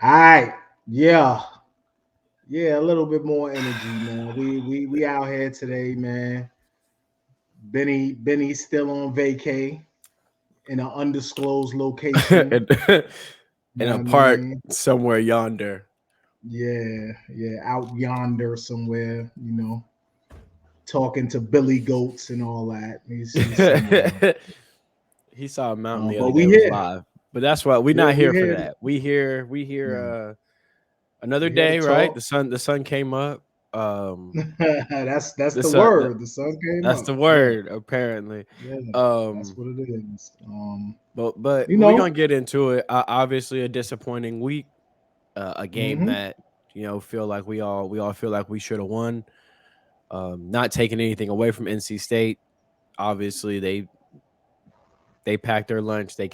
All right. Yeah. Yeah, a little bit more energy, man. We out here today, man. Benny's still on vacay in an undisclosed location. in, You in know what a I park mean? somewhere yonder. Yeah, yeah, out yonder somewhere, talking to Billy Goats and all that. He's somewhere. He saw a mountain the But other we day. Was here. live, but that's why we're Yeah, not we here for here. that. We here. Yeah, Another we here to day, right? talk. The sun came up. That's The the sun. word. The sun came That's the up. Yeah, word, apparently. yeah. That's Um, what it is. but but You but we're know. gonna get into it. Obviously, a disappointing week. A game hmm that feel like we all feel like we should have won. Not taking anything away from NC State. Obviously, they packed their lunch. They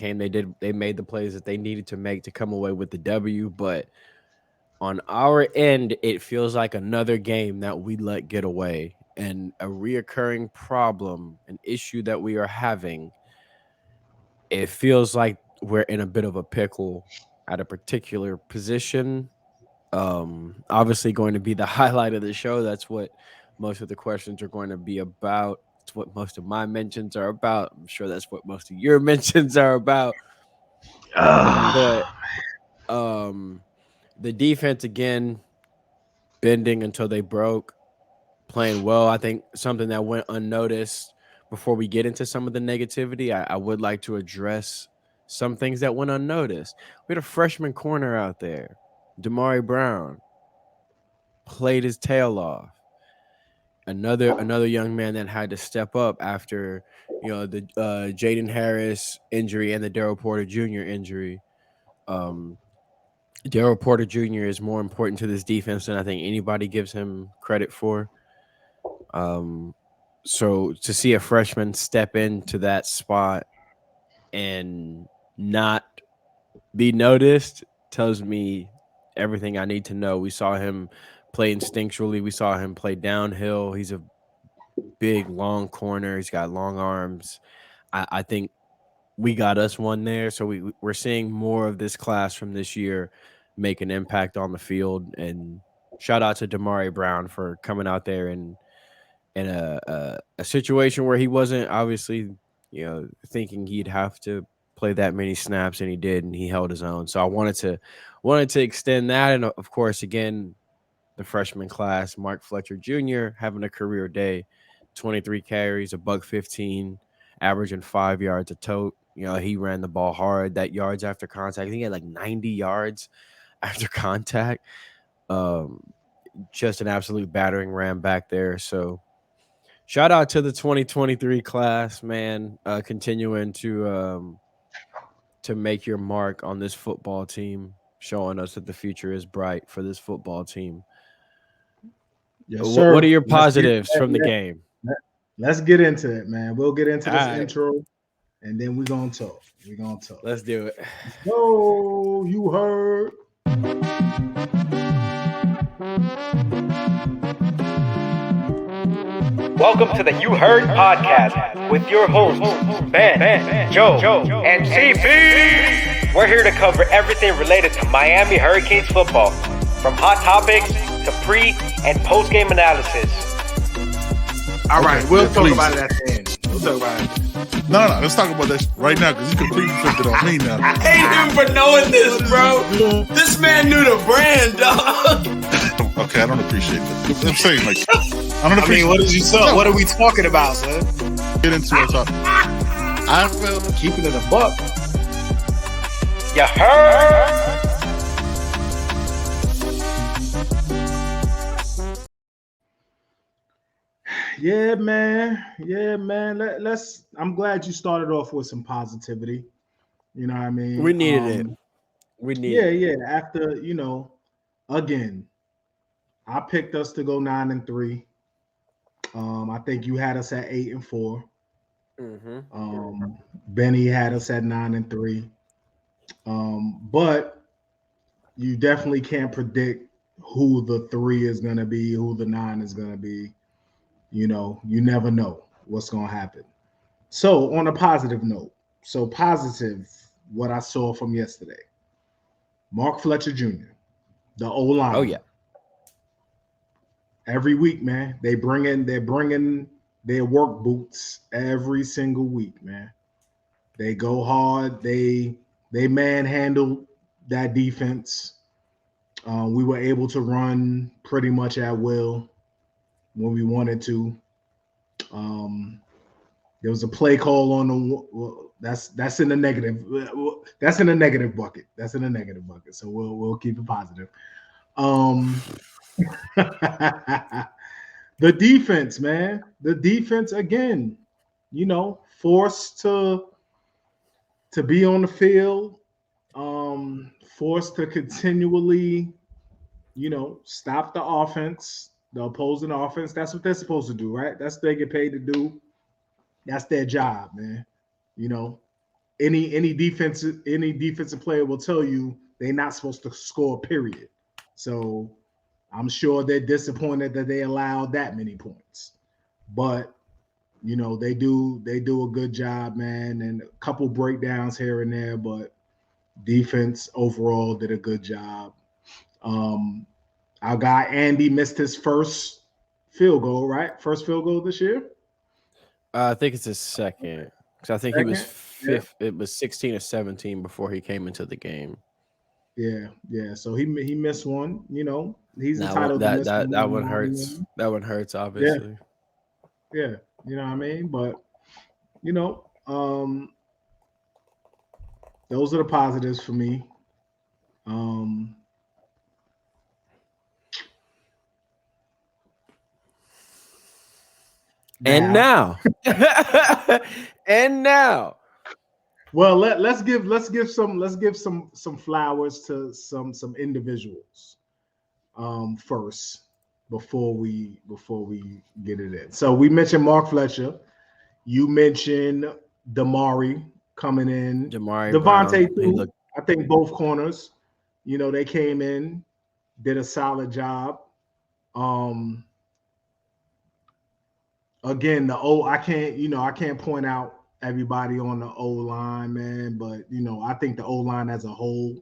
made the plays that they needed to make to come away with the W. But on our end, it feels like another game that we let get away, and a reoccurring problem, an issue that we are having. It feels like we're in a bit of a pickle at a particular position. Obviously going to be the highlight of the show. That's what most of the questions are going to be about. It's what most of my mentions are about. I'm sure that's what most of your mentions are about. But Ah, um the defense again bending until they broke, playing well. I think something that went unnoticed before we get into some of the negativity, I would like to address some things that went unnoticed. We had a freshman corner out there, Damari Brown, played his tail off. Another young man that had to step up after the Jaden Harris injury and the Daryl Porter Jr. injury. Um, Daryl Porter Jr. is more important to this defense than I think anybody gives him credit for. Um, so to see a freshman step into that spot and not be noticed tells me everything I need to know. We saw him play instinctually. We saw him play downhill. He's a big, long corner. He's got long arms. I think we got us one there. So we're seeing more of this class from this year make an impact on the field. And shout out to Damari Brown for coming out there and in a situation where he wasn't obviously thinking he'd have to play that many snaps, and he did, and he held his own. So I wanted to extend that, and of course, again, the freshman class, Mark Fletcher Jr. having a career day, 23 carries, a buck 15, averaging 5 yards a tote. He ran the ball hard. That yards after contact, I think he had like 90 yards after contact. Um, just an absolute battering ram back there. So shout out to the 2023 class, man. Continuing to make your mark on this football team, showing us that the future is bright for this football team. yes, What are sir. your positives from the game? Let's get into it, man. We'll get into All this right, intro, and then we're gonna talk. We're gonna talk. let's do it. So you heard. Welcome to the You Heard podcast with your hosts, Ben, Joe, and CP. We're here to cover everything related to Miami Hurricanes football, from hot topics to pre- and post-game analysis. All right, we'll talk please. about it at the end. We'll talk about it. No, let's talk about that right now because you completely flipped it on me now. I hate him for knowing this, bro. This man knew the brand, dog. Okay, I don't appreciate that. I'm saying, like, I don't I appreciate mean, what did you say? No, What are we talking about, son? get into it. I felt Keeping it a buck. You heard? Yeah, man. Yeah, man. Let's. I'm glad you started off with some positivity. You know what I mean? We needed it. We needed Yeah, it. yeah. After again, I picked us to go 9-3. I think you had us at 8-4. Benny had us at 9-3. But you definitely can't predict who the 3 is gonna be, who the 9 is gonna be. You never know what's gonna happen. So on a positive note, positive, what I saw from yesterday. Mark Fletcher Jr., the O-line. Oh yeah. Every week, man. They're bringing their work boots every single week, man. They go hard. They manhandle that defense. We were able to run pretty much at will when we wanted to. There was a play call on the that's in the negative. That's in the negative bucket. That's in the negative bucket. So we'll keep it positive. The defense, man. The defense again, forced to be on the field, forced to continually, stop the offense, the opposing offense. That's what they're supposed to do, right? That's what they get paid to do. That's their job, man. Any defensive player will tell you they're not supposed to score, period. So I'm sure they're disappointed that they allowed that many points. But they do a good job, man, and a couple breakdowns here and there, but defense overall did a good job. Our guy Andy missed his first field goal, right? First field goal this year? I think it's his second. Because I think he was fifth. Yeah. It was 16 or 17 before he came into the game. Yeah. So he missed one. He's entitled to miss that one hurts. That one hurts, obviously. Yeah. You know what I mean? But those are the positives for me. And now. Well, let's give some flowers to some individuals first before we get it in. So we mentioned Mark Fletcher. You mentioned Damari coming in. Devontae too. I think both corners. They came in, did a solid job. Again, I can't point out everybody on the O-line, man, but I think the O-line as a whole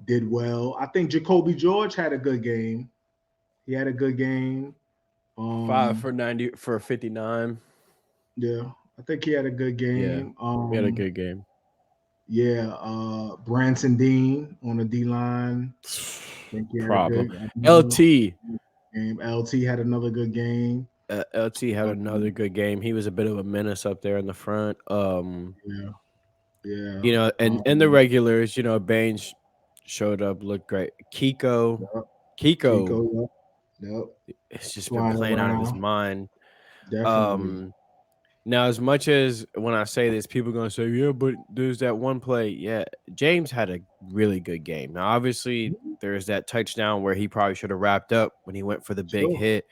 did well. I think Jacoby George had a good game. He had a good game. 5 for 90 for 59. Yeah, I think he had a good game. Yeah, he had a good game. Yeah, Branson Dean on the D-line. Problem. LT. LT had another good game. LT had another good game. He was a bit of a menace up there in the front. Yeah. And the regulars, Baines showed up, looked great. Kiko. Yep. It's just been playing out of his mind. Definitely. Now, as much as when I say this, people are going to say, yeah, but there's that one play. Yeah, James had a really good game. Now, obviously, there's that touchdown where he probably should have wrapped up when he went for the big hit.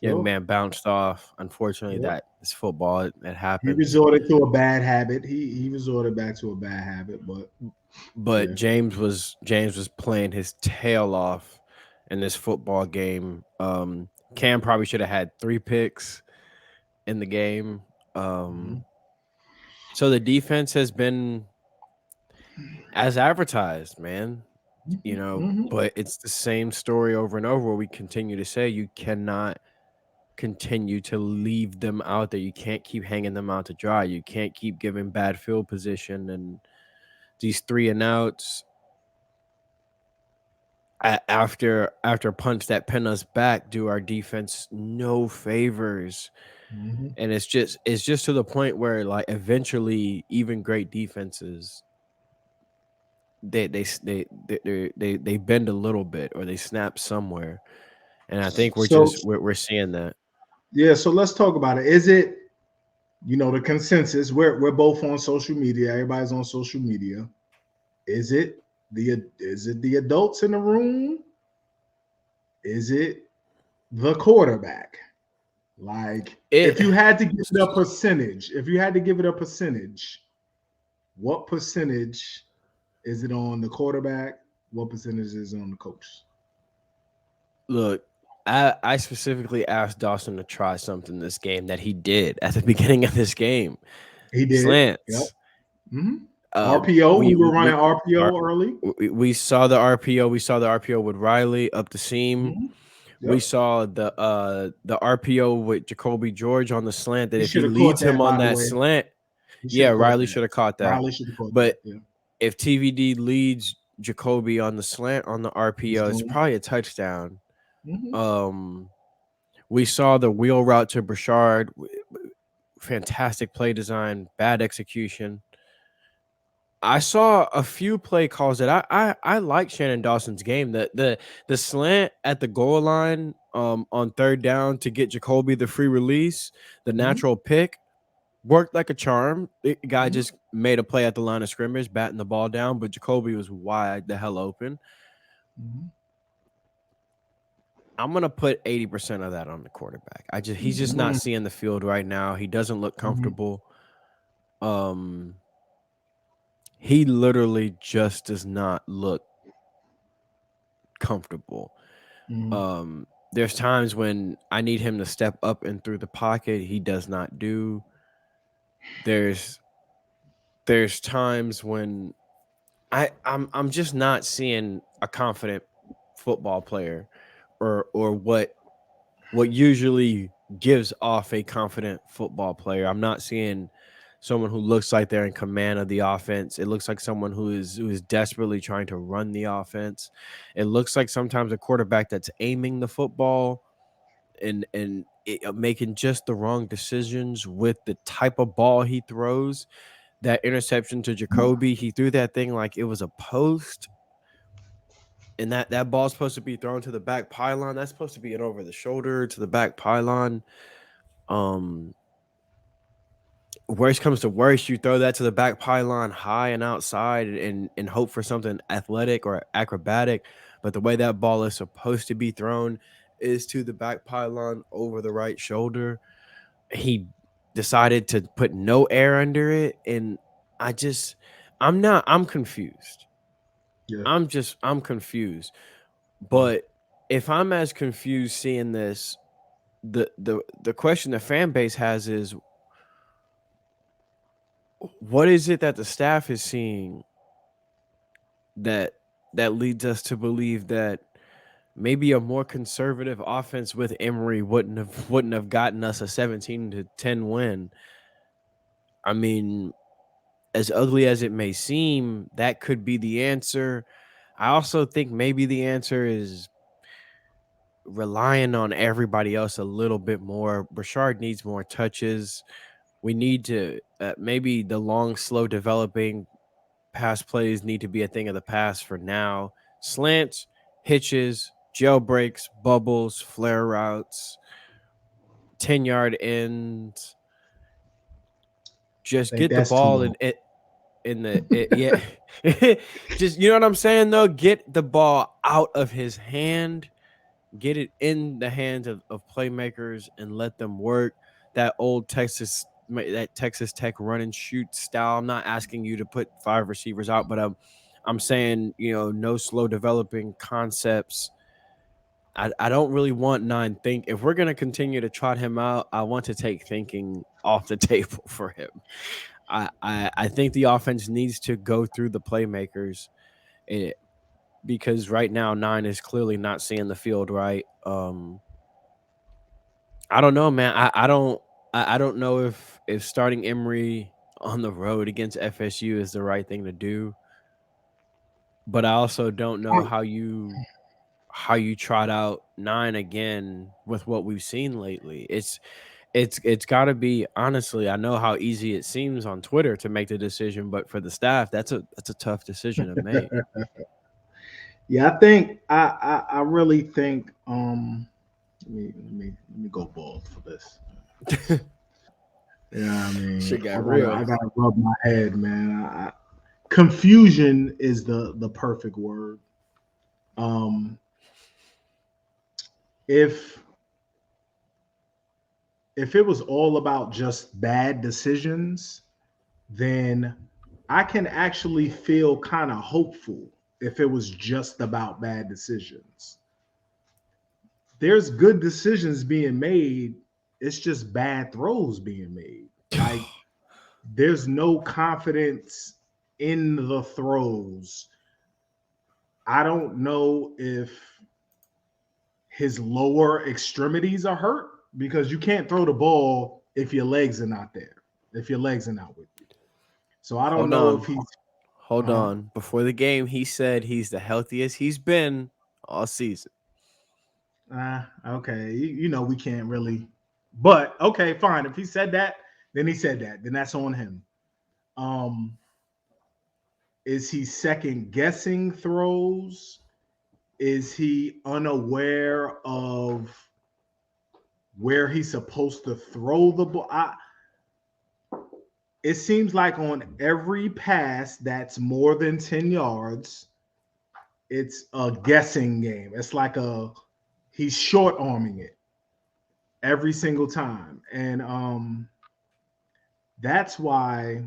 Young man bounced off. Unfortunately, that is football. It happens. He resorted to a bad habit. He resorted back to a bad habit, but James was playing his tail off in this football game. Cam probably should have had 3 picks in the game. So the defense has been as advertised, man. But it's the same story over and over where we continue to say you cannot continue to leave them out there. You can't keep hanging them out to dry. You can't keep giving bad field position and these 3 and outs after punch that pin us back do our defense no favors. And it's just to the point where like eventually even great defenses they bend a little bit or they snap somewhere, and I think we're seeing that. Yeah, so let's talk about it. Is it the consensus? We're both on social media. Everybody's on social media. Is it the adults in the room? Is it the quarterback? Like, if you had to give it a percentage, what percentage is it on the quarterback? What percentage is it on the coach? Look, I specifically asked Dawson to try something this game that he did at the beginning of this game. He did slants. Yep. RPO. We were running RPO our- early. we saw the RPO. We saw the RPO with Riley up the seam. Mhm. We Yep. saw the RPO with Jacoby George on the slant. That He if he should have leads caught him that, on by the that way. slant, He should have caught Riley that. should have caught that. Riley should have caught But that. Yeah. if TVD leads Jacoby on the slant on the RPO, it's probably a touchdown. Mhm. We saw the wheel route to Brashard. Fantastic play design, bad execution. I saw a few play calls that I like Shannon Dawson's game. The slant at the goal line on third down to get Jacoby the free release, the natural pick, worked like a charm. The guy just made a play at the line of scrimmage, batting the ball down, but Jacoby was wide the hell open. I'm gonna put 80% of that on the quarterback. He's just not seeing the field right now. He doesn't look comfortable. He literally just does not look comfortable. There's times when I need him to step up and through the pocket. He does not do. There's times when I'm just not seeing a confident football player or what usually gives off a confident football player. I'm not seeing someone who looks like they're in command of the offense. It looks like someone who is desperately trying to run the offense. It looks like sometimes a quarterback that's aiming the football and making just the wrong decisions with the type of ball he throws. That interception to Jacoby, he threw that thing like it was a post. And that ball's supposed to be thrown to the back pylon. That's supposed to be an over the shoulder to the back pylon. Worst comes to worst, you throw that to the back pylon high and outside and hope for something athletic or acrobatic. But the way that ball is supposed to be thrown is to the back pylon over the right shoulder. He decided to put no air under it. And I'm confused. Yeah. I'm confused. But if I'm as confused seeing this, the question the fan base has is, what is it that the staff is seeing that leads us to believe that maybe a more conservative offense with Emory wouldn't have gotten us a 17-10 win? I mean, as ugly as it may seem, that could be the answer. I also think maybe the answer is relying on everybody else a little bit more. Brashard needs more touches. We need to maybe the long, slow developing pass plays need to be a thing of the past for now. Slants, hitches, jailbreaks, bubbles, flare routes, 10-yard ends. Just get the ball yeah. Just, you know what I'm saying though? Get the ball out of his hand. Get it in the hands of playmakers and let them work. That old Texas Tech run and shoot style. I'm not asking you to put 5 receivers out, but I'm saying, no slow developing concepts. I don't really want 9 think. If we're gonna continue to trot him out, I want to take thinking off the table for him. I think the offense needs to go through the playmakers. Because right now 9 is clearly not seeing the field right. I don't know, man. I don't know if starting Emory on the road against FSU is the right thing to do. But I also don't know how you trot out 9 again with what we've seen lately. It's got to be, honestly, I know how easy it seems on Twitter to make the decision, but for the staff, that's a tough decision to make. Yeah, I think I really think let me go bald for this. Yeah, I mean, I gotta rub my head, man. Confusion is the perfect word. If it was all about just bad decisions, then I can actually feel kind of hopeful if it was just about bad decisions. There's good decisions being made. It's just bad throws being made. Like, there's no confidence in the throws. I don't know if his lower extremities are hurt because you can't throw the ball if your legs are not there, if your legs are not with you. So I don't know if he's. Hold on. Before the game, he said he's the healthiest he's been all season. Okay. You know, we can't really. But okay, fine. If he said that, then he said that. Then that's on him. Is he second guessing throws? Is he unaware of where he's supposed to throw the ball? It seems like on every pass that's more than 10 yards, it's a guessing game. It's like he's short arming it every single time. And that's why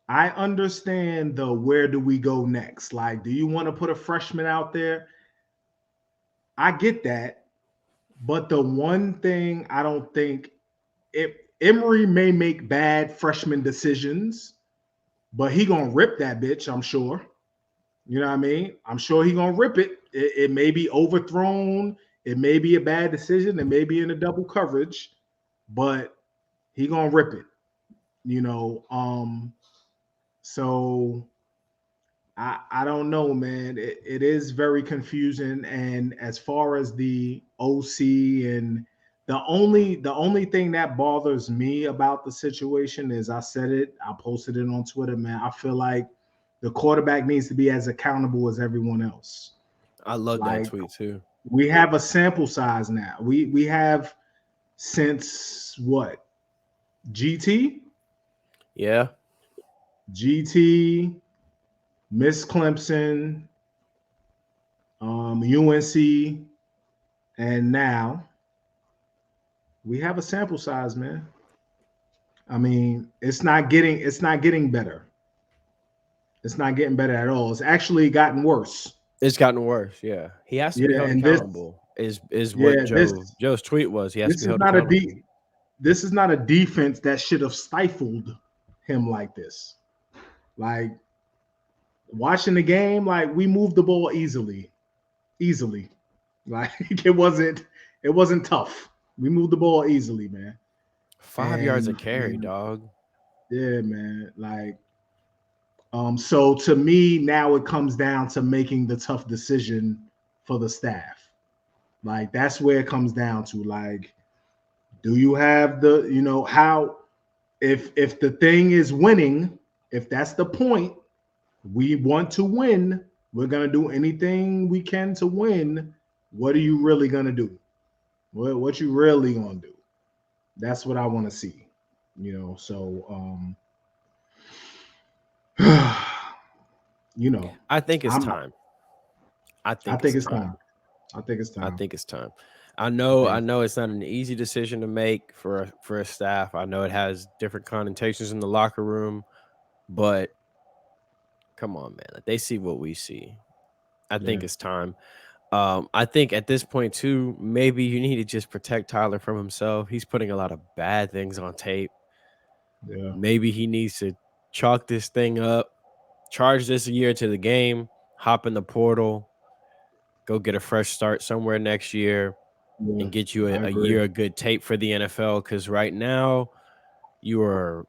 I understand the where do we go next? Like, do you want to put a freshman out there? I get that. But the one thing I don't think Emory may make bad freshman decisions, but he gonna rip that bitch, I'm sure. You know what I mean? I'm sure he gonna rip it. It may be overthrown. It may be a bad decision. It may be in a double coverage, but he gonna rip it. You know, so I don't know, man. It is very confusing. And as far as the OC and the only thing that bothers me about the situation is I said it, I posted it on Twitter, man. I feel like the quarterback needs to be as accountable as everyone else. I love that tweet too. We have a sample size now. We have since what? GT? Yeah. GT, Miss Clemson, UNC, and now we have a sample size, man. I mean, it's not getting better. It's not getting better at all. It's actually gotten worse. It's gotten worse. Yeah, he has to be held accountable. Is what Joe's tweet was. He has to be held accountable. This is not a defense that should have stifled him like this. Like watching the game, like we moved the ball easily. Like it wasn't tough. We moved the ball easily, man. 5 yards a carry, dog. Yeah, man. Like, so to me, now it comes down to making the tough decision for the staff. Like, that's where it comes down to. Like, do you have how if the thing is winning, if that's the point, we want to win, we're gonna do anything we can to win. What are you really gonna do? What you really gonna do? That's what I want to see. So I think it's time. I think it's time. I know it's not an easy decision to make for a staff. I know it has different connotations in the locker room, but come on, man. They see what we see. I think it's time. I think at this point too, maybe you need to just protect Tyler from himself. He's putting a lot of bad things on tape. Yeah. Maybe he needs to chalk this thing up, charge this a year to the game, hop in the portal, go get a fresh start somewhere next year, and get you a year of good tape for the NFL. Because right now, you are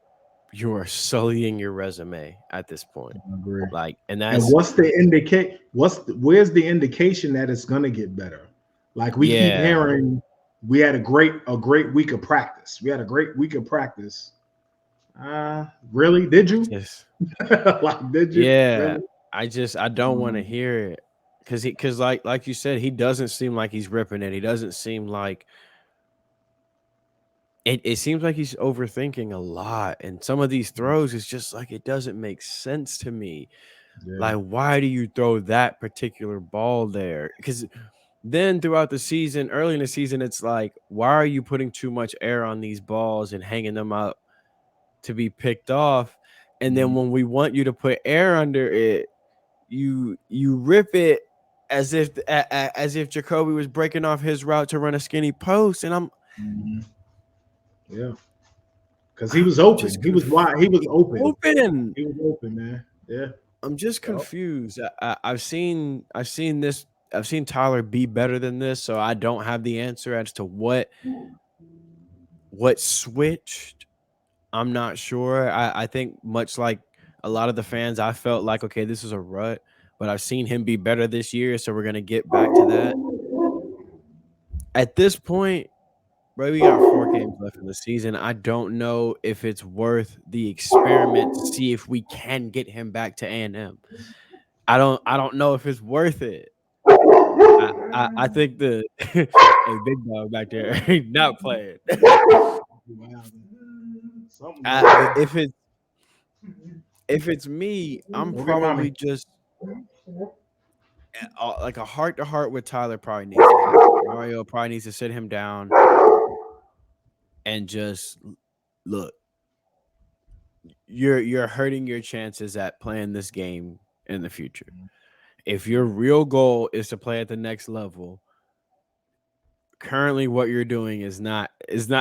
sullying your resume at this point. I agree. And what's the indicate? Where's the indication that it's gonna get better? Like we keep hearing, we had a great week of practice. Really? Did you? Yes. Did you? Yeah. Really? I don't want to hear it because like you said, he doesn't seem like he's ripping it. He doesn't seem like it seems like he's overthinking a lot. And some of these throws is just like, it doesn't make sense to me. Yeah. Like, why do you throw that particular ball there? Because then throughout the season, early in the season, it's like, why are you putting too much air on these balls and hanging them up to be picked off? And then when we want you to put air under it, you rip it as if Jacoby was breaking off his route to run a skinny post. And I'm yeah, because he was open. He was wide. He was open. He was open, man. Yeah. I'm just confused. I've seen this. I've seen Tyler be better than this, so I don't have the answer as to what switched. I'm not sure. I think much like a lot of the fans, I felt like, okay, this is a rut, but I've seen him be better this year, so we're gonna get back to that. At this point, bro, we got 4 games left in the season. I don't know if it's worth the experiment to see if we can get him back to A&M. I don't know if it's worth it. I think the hey, big dog back there ain't not playing. If it's me, I'm probably just like a heart to heart with Tyler probably needs to happen. Mario probably needs to sit him down and just look. You're hurting your chances at playing this game in the future. If your real goal is to play at the next level, currently what you're doing is not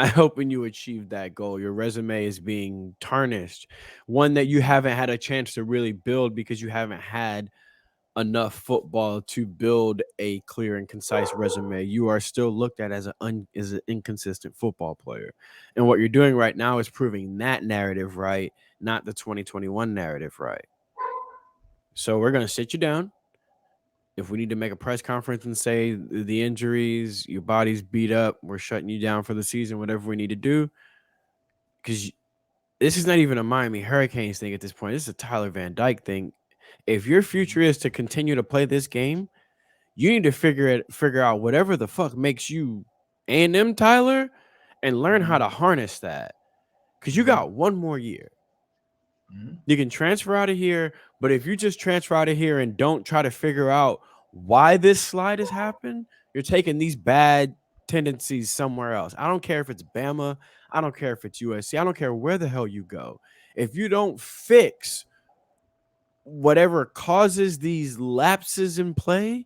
helping you achieve that goal. Your resume is being tarnished, one that you haven't had a chance to really build because you haven't had enough football to build a clear and concise resume. You are still looked at as an inconsistent football player, and what you're doing right now is proving that narrative right, not the 2021 narrative right. So we're gonna sit you down. If we need to make a press conference and say the injuries, your body's beat up, we're shutting you down for the season, whatever we need to do. Because this is not even a Miami Hurricanes thing at this point. This is a Tyler Van Dyke thing. If your future is to continue to play this game, you need to figure out whatever the fuck makes you A&M Tyler and learn how to harness that. Because you got one more year. You can transfer out of here, but if you just transfer out of here and don't try to figure out why this slide has happened, you're taking these bad tendencies somewhere else. I don't care if it's Bama. I don't care if it's USC. I don't care where the hell you go. If you don't fix whatever causes these lapses in play,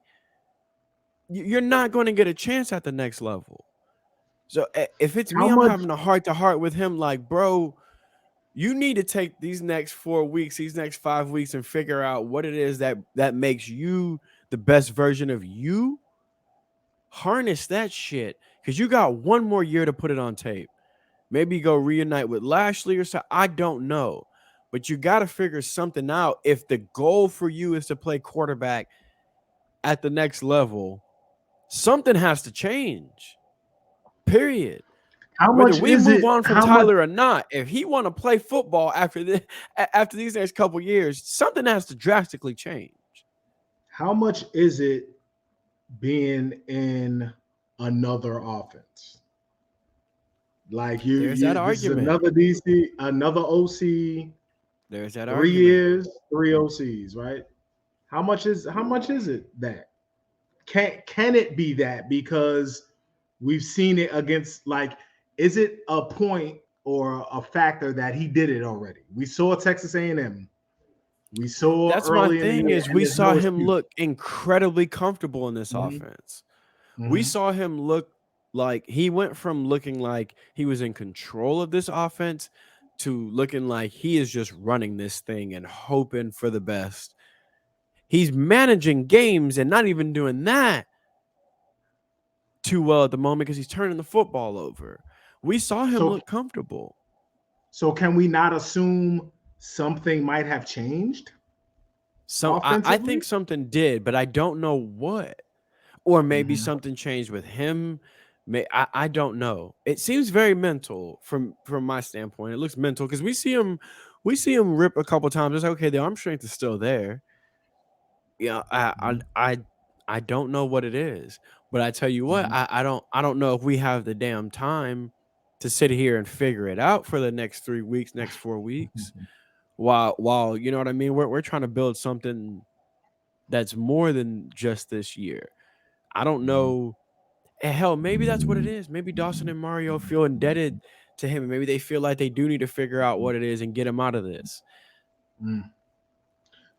you're not going to get a chance at the next level. So if it's me, I'm having a heart-to-heart with him like, bro, you need to take these next 4 weeks, these next 5 weeks, and figure out what it is that makes you the best version of you. Harness that shit, because you got one more year to put it on tape. Maybe go reunite with Lashley or so. I don't know. But you got to figure something out. If the goal for you is to play quarterback at the next level, something has to change. Period. Whether we move on from Tyler or not, if he want to play football after these next couple years, something has to drastically change. How much is it being in another offense? Like there's that argument. Another DC, another OC. There's that 3 argument. years, 3 OCs, right? How much is it that? Can it be that? Because we've seen it against, like, is it a point or a factor that he did it already? We saw Texas A&M. We saw that's early my thing is we saw him look incredibly comfortable in this offense. We saw him look like he went from looking like he was in control of this offense to looking like he is just running this thing and hoping for the best. He's managing games and not even doing that too well at the moment because he's turning the football over. We saw him look comfortable. So can we not assume something might have changed? So I think something did, but I don't know what. Or maybe something changed with him. I don't know. It seems very mental from my standpoint. It looks mental because we see him rip a couple times. It's like, okay, the arm strength is still there. Yeah, I don't know what it is, but I tell you what, I don't know if we have the damn time to sit here and figure it out for the next 3 weeks, next 4 weeks. While you know what I mean, we're trying to build something that's more than just this year. I don't know. Hell, maybe that's what it is. Maybe Dawson and Mario feel indebted to him, and maybe they feel like they do need to figure out what it is and get him out of this.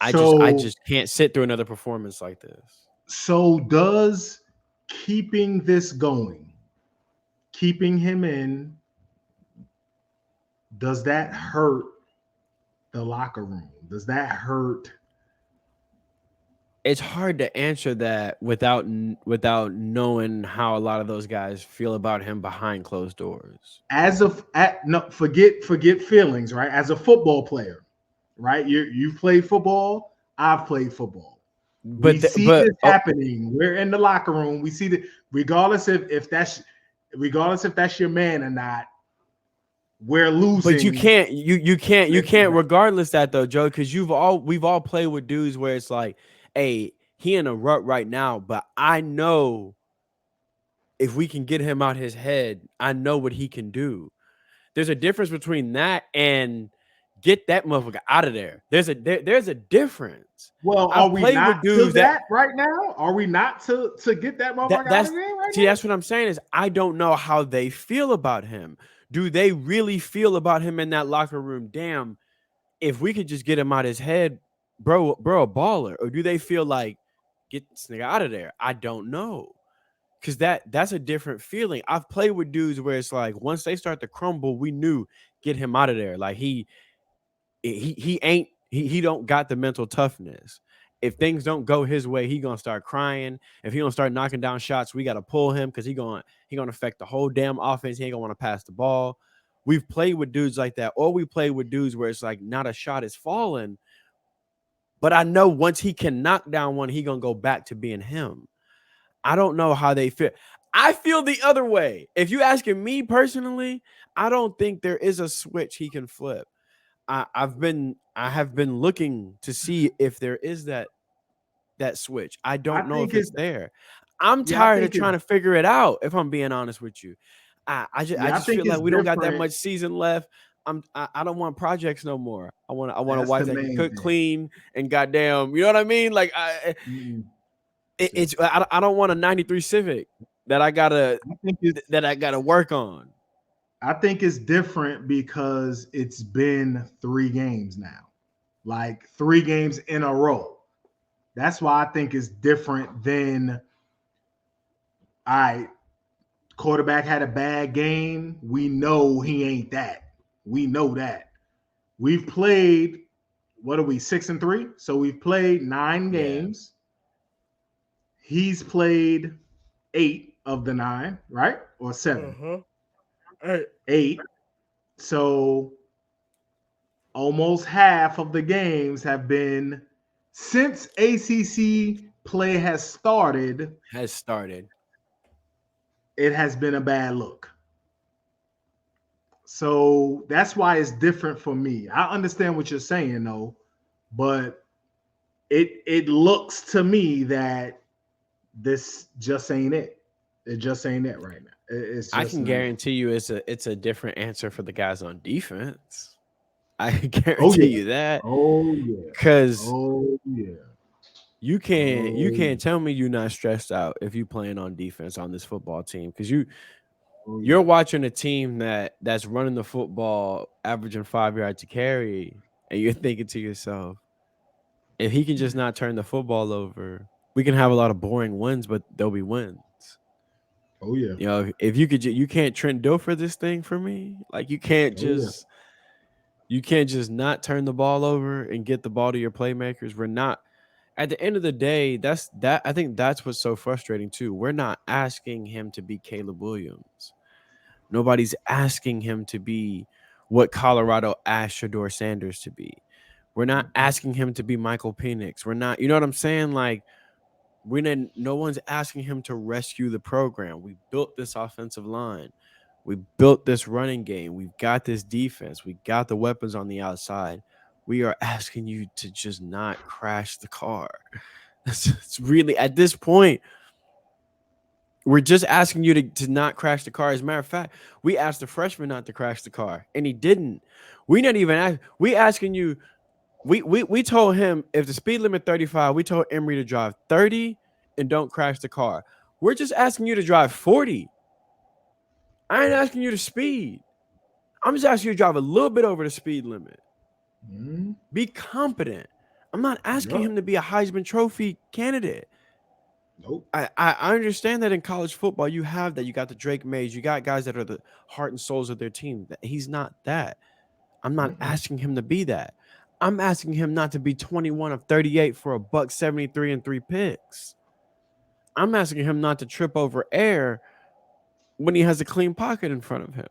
I just can't sit through another performance like this. So does keeping this going, keeping him in, does that hurt the locker room? Does that hurt? It's hard to answer that without knowing how a lot of those guys feel about him behind closed doors. No, forget feelings, right? As a football player, right? You've played football. I've played football. We see this happening. We're in the locker room. We see that regardless if that's your man or not, we're losing. But you can't regardless that though, Joe, because we've all played with dudes where it's like, hey, he in a rut right now, but I know if we can get him out his head, I know what he can do. There's a difference between that and get that motherfucker out of there. There's a difference. Well, are we not to that right now? Are we not to get that motherfucker out of there right now? That's what I'm saying is I don't know how they feel about him. Do they really feel about him in that locker room? Damn, if we could just get him out his head, bro, a baller. Or do they feel like, get this nigga out of there? I don't know. Because that's a different feeling. I've played with dudes where it's like, once they start to crumble, we knew, get him out of there. Like he don't got the mental toughness. If things don't go his way, he gonna start crying. If he don't start knocking down shots, we gotta pull him because he gonna affect the whole damn offense. He ain't gonna want to pass the ball. We've played with dudes like that, or we play with dudes where it's like not a shot is falling, but I know once he can knock down one, he gonna go back to being him. I don't know how they feel. I feel the other way. If you asking me personally, I don't think there is a switch he can flip. I have been looking to see if there is that switch. I don't know if it's there. I'm tired of trying to figure it out. If I'm being honest with you, I just feel like we don't got that much season left. I don't want projects no more. I want to watch that can cook, clean, and goddamn, you know what I mean? Like I don't want a 93 Civic that I gotta work on. I think it's different because it's been 3 games now, like 3 games in a row. That's why I think it's different than quarterback had a bad game. We know he ain't that. We know that. We've played, what are we, 6-3? So we've played 9 games. He's played 8 of the 9, right? Or 7. 8. So almost half of the games have been since ACC play has started. It has been a bad look. So that's why it's different for me. I understand what you're saying though, but it looks to me that this just ain't it. It just ain't it right now. I can guarantee you it's a different answer for the guys on defense. I can guarantee you that. Oh yeah. Because you can't tell me you're not stressed out if you're playing on defense on this football team. Because you're watching a team that's running the football, averaging 5 yards to carry, and you're thinking to yourself, if he can just not turn the football over, we can have a lot of boring wins, but there'll be wins. Oh yeah. You know, if you could, you can't Trent Dilfer this thing for me. Like you can't just not turn the ball over and get the ball to your playmakers. We're not. At the end of the day, I think that's what's so frustrating too. We're not asking him to be Caleb Williams. Nobody's asking him to be what Colorado asked Shedeur Sanders to be. We're not asking him to be Michael Penix. We're not, you know what I'm saying? Like, no one's asking him to rescue the program. We built this offensive line. We built this running game. We've got this defense. We got the weapons on the outside. We are asking you to just not crash the car. It's really, at this point, we're just asking you to not crash the car. As a matter of fact, we asked the freshman not to crash the car, and he didn't. We not even we asking you. We told him if the speed limit 35, we told Emory to drive 30 and don't crash the car. We're just asking you to drive 40. I ain't asking you to speed. I'm just asking you to drive a little bit over the speed limit. Be competent. I'm not asking him to be a Heisman Trophy candidate. Nope. I understand that in college football you have that. You got the Drake Mays. You got guys that are the heart and souls of their team. He's not that. I'm not asking him to be that. I'm asking him not to be 21 of 38 for $173 and 3 picks. I'm asking him not to trip over air when he has a clean pocket in front of him.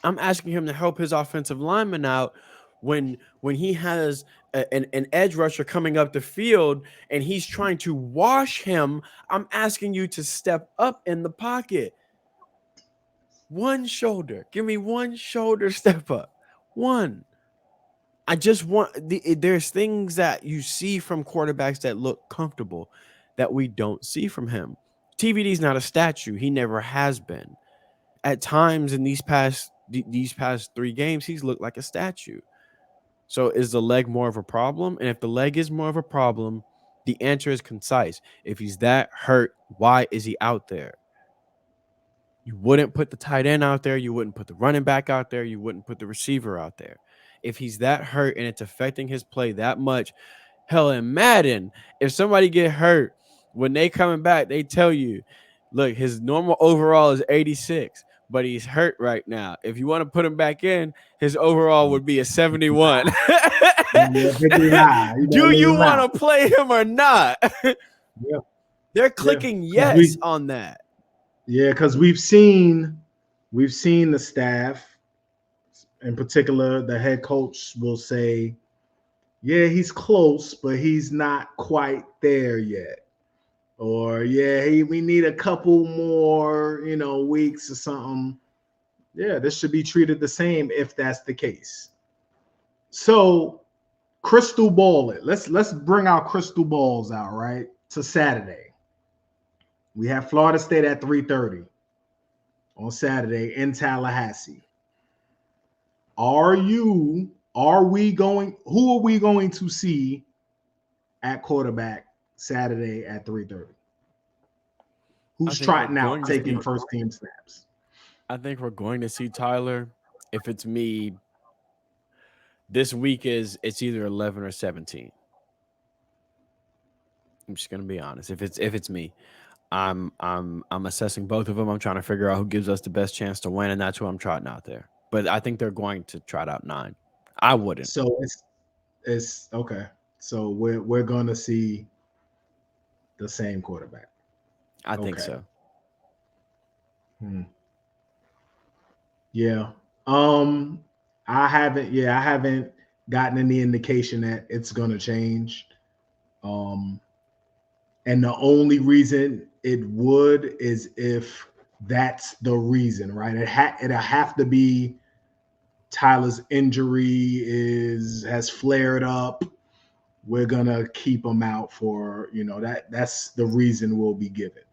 I'm asking him to help his offensive lineman out when he has an edge rusher coming up the field and he's trying to wash him. I'm asking you to step up in the pocket. One shoulder. Give me one shoulder step up. One. I just want there's things that you see from quarterbacks that look comfortable that we don't see from him. TVD's not a statue. He never has been. At times in these past 3 games, he's looked like a statue. So is the leg more of a problem? And if the leg is more of a problem, the answer is concise. If he's that hurt, why is he out there? You wouldn't put the tight end out there. You wouldn't put the running back out there. You wouldn't put the receiver out there. If he's that hurt and it's affecting his play that much, hell, in Madden, if somebody get hurt, when they coming back, they tell you, look, his normal overall is 86, but he's hurt right now. If you want to put him back in, his overall would be a 71. Do you want to play him or not? Yeah. They're clicking yes on that. Yeah, because we've seen the staff, in particular, the head coach will say, yeah, he's close, but he's not quite there yet. Or, yeah, we need a couple more, weeks or something. Yeah, this should be treated the same if that's the case. So, crystal ball it. Let's bring our crystal balls out, right? To Saturday. We have Florida State at 3:30 on Saturday in Tallahassee. Who are we going to see at quarterback Saturday at 3:30? Who's trotting out, taking first team snaps? I think we're going to see Tyler. If it's me, this week it's either 11 or 17. I'm just gonna be honest. If it's me, I'm assessing both of them. I'm trying to figure out who gives us the best chance to win, and that's who I'm trotting out there. But I think they're going to trot out 9. I wouldn't. So it's okay. So we're gonna see the same quarterback. I think so. Yeah. I haven't gotten any indication that it's gonna change. And the only reason it would is if that's the reason, right? It'll have to be Tyler's injury has flared up. We're gonna keep him out for that's the reason we'll be given.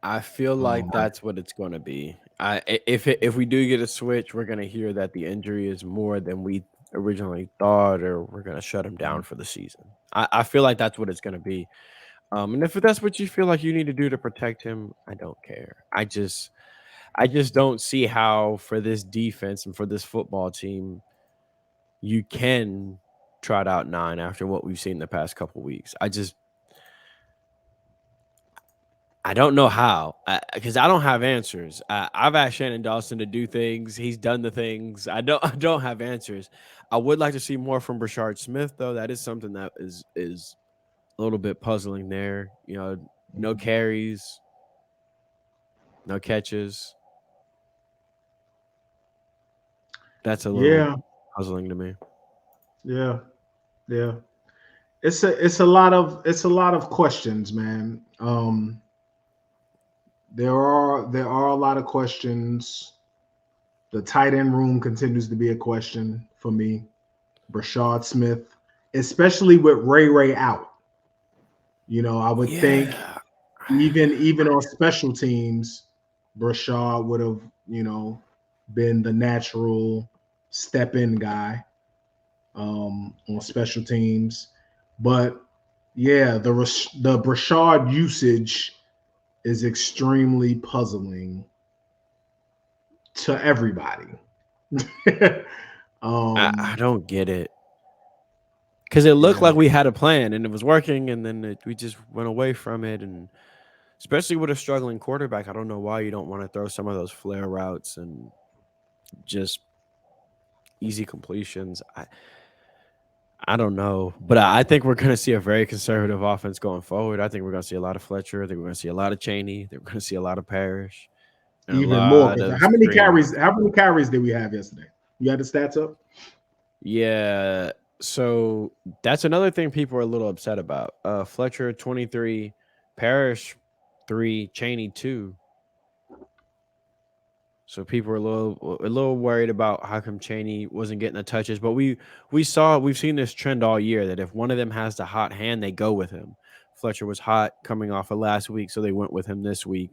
I feel like that's what it's going to be. If we do get a switch, we're going to hear that the injury is more than we originally thought, or we're going to shut him down for the season. I feel like that's what it's going to be. And if that's what you feel like you need to do to protect him, I don't care. I just don't see how for this defense and for this football team you can trot out 9 after what we've seen the past couple weeks. I don't know how, because I don't have answers. I've asked Shannon Dawson to do things. He's done the things. I don't have answers. I would like to see more from Brashard Smith, though. That is something that is a little bit puzzling there. No carries, no catches. That's a little puzzling to me. Yeah. It's a lot of questions, man. There are a lot of questions. The tight end room continues to be a question for me. Brashard Smith, especially with Ray out. I would think even on special teams, Brashard would have, been the natural step-in guy on special teams. But yeah, the Brashard usage is extremely puzzling to everybody. I don't get it. Because it looked like we had a plan and it was working, and then we just went away from it. And especially with a struggling quarterback, I don't know why you don't want to throw some of those flare routes and just easy completions. I don't know, but I think we're going to see a very conservative offense going forward. I think we're going to see a lot of Fletcher. I think we're going to see a lot of Cheney. I think we're going to see a lot of Parrish and a Even more. lot of How many screens. carries did we have yesterday? You had the stats up? Yeah, so that's another thing people are a little upset about. Fletcher 23, Parrish 3, Cheney 2. So people are a little worried about how come Cheney wasn't getting the touches, but we've seen this trend all year that if one of them has the hot hand, they go with him. Fletcher was hot coming off of last week, so they went with him this week.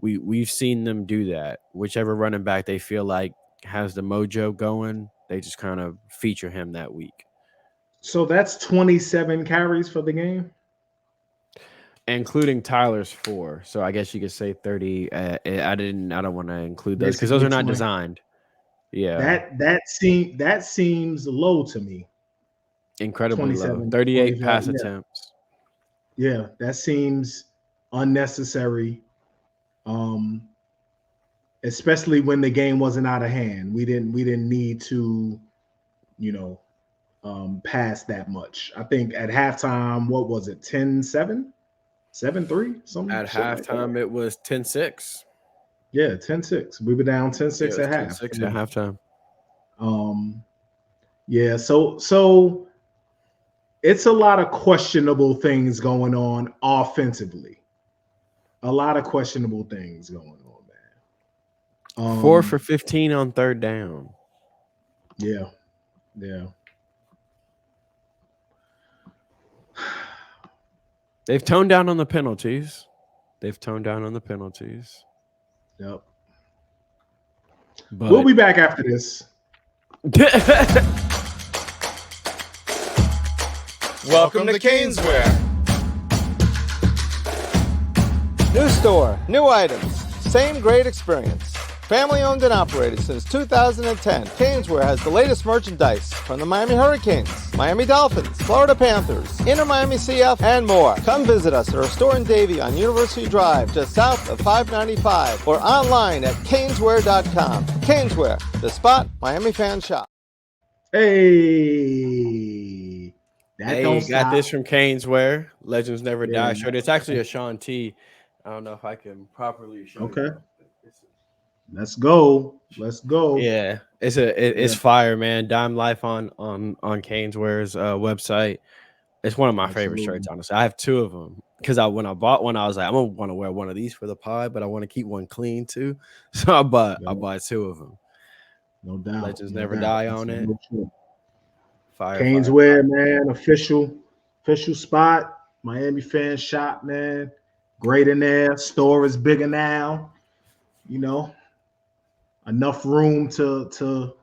We've seen them do that. Whichever running back they feel like has the mojo going, they just kind of feature him that week. So that's 27 carries for the game, including Tyler's 4. So I guess you could say 30. I don't want to include those because those are not designed. Yeah, that seems low to me. Incredibly low. 38 pass attempts. Yeah, that seems unnecessary. Especially when the game wasn't out of hand. We didn't need to, pass that much. I think at halftime, what was it? 10-7? 7-3? Something. At halftime, it was 10-6. Yeah, 10-6. We were down 10-6 at half. 10-6 at halftime. Yeah, so it's a lot of questionable things going on offensively. A lot of questionable things going on, man. 4 for 15 on third down. Yeah. They've toned down on the penalties. Yep. But we'll be back after this. Welcome to Caneswear. New store, new items, same great experience. Family owned and operated since 2010, Caneswear has the latest merchandise from the Miami Hurricanes, Miami Dolphins, Florida Panthers, Inter Miami CF, and more. Come visit us at our store in Davie on University Drive, just south of 595, or online at caneswear.com. Caneswear, the spot Miami fans shop. Hey, got this from Caneswear. Legends Never Die shirt. It's actually a Sean T. I don't know if I can properly show Okay. you. Let's go. Yeah, it's fire, man. Dime Life on Caneswear's website. It's one of my favorite shirts, honestly. I have 2 of them because when I bought one, I was like, I'm gonna want to wear one of these for the pod, but I want to keep one clean too. So I bought 2 of them. No doubt. Legends Never Die on it. Fire. Caneswear, man. Official spot. Miami fan shop, man. Great in there. Store is bigger now. Enough room to